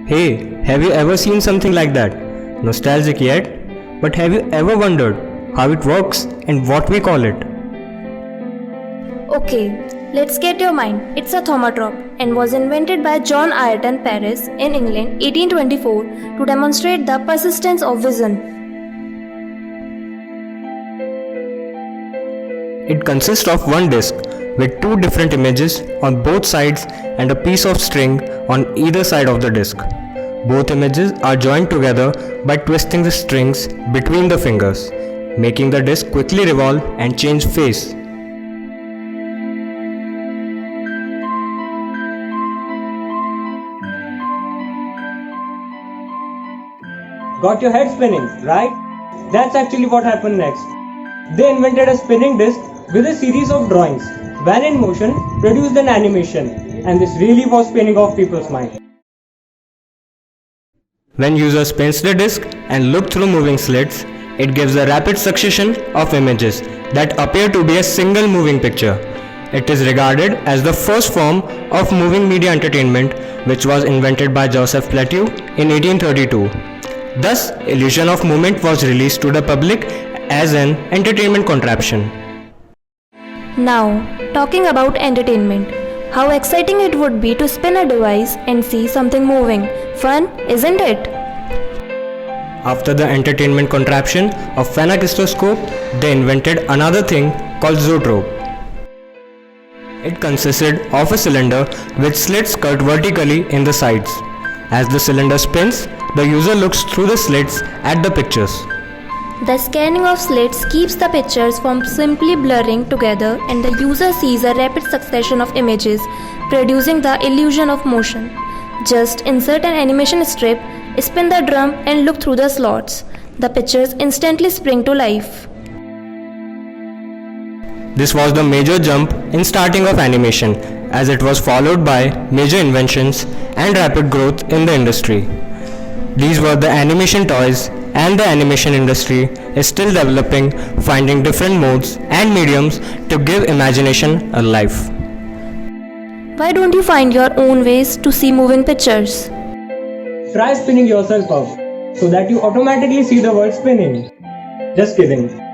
Hey, have you ever seen something like that? Nostalgic yet? But have you ever wondered how it works and what we call it? Okay, let's get your mind. It's a thaumatrope and was invented by John Ayrton Paris in England 1824 to demonstrate the persistence of vision. It consists of one disc with two different images on both sides and a piece of string on either side of the disc. Both images are joined together by twisting the strings between the fingers, making the disc quickly revolve and change phase. Got your head spinning, right? That's actually what happened next. They invented a spinning disc with a series of drawings. When in motion, produced an animation, and this really was spinning off people's mind. When user spins the disc and look through moving slits, it gives a rapid succession of images that appear to be a single moving picture. It is regarded as the first form of moving media entertainment, which was invented by Joseph Plateau in 1832. Thus, illusion of movement was released to the public as an entertainment contraption. Now, talking about entertainment. How exciting it would be to spin a device and see something moving. Fun, isn't it? After the entertainment contraption of phenakistoscope, they invented another thing called zoetrope. It consisted of a cylinder with slits cut vertically in the sides. As the cylinder spins, the user looks through the slits at the pictures. The scanning of slits keeps the pictures from simply blurring together and the user sees a rapid succession of images, producing the illusion of motion. Just insert an animation strip, spin the drum and look through the slots. The pictures instantly spring to life. This was the major jump in starting of animation, as it was followed by major inventions and rapid growth in the industry. These were the animation toys, and the animation industry is still developing, finding different modes and mediums to give imagination a life. Why don't you find your own ways to see moving pictures? Try spinning yourself up so that you automatically see the world spinning. Just kidding.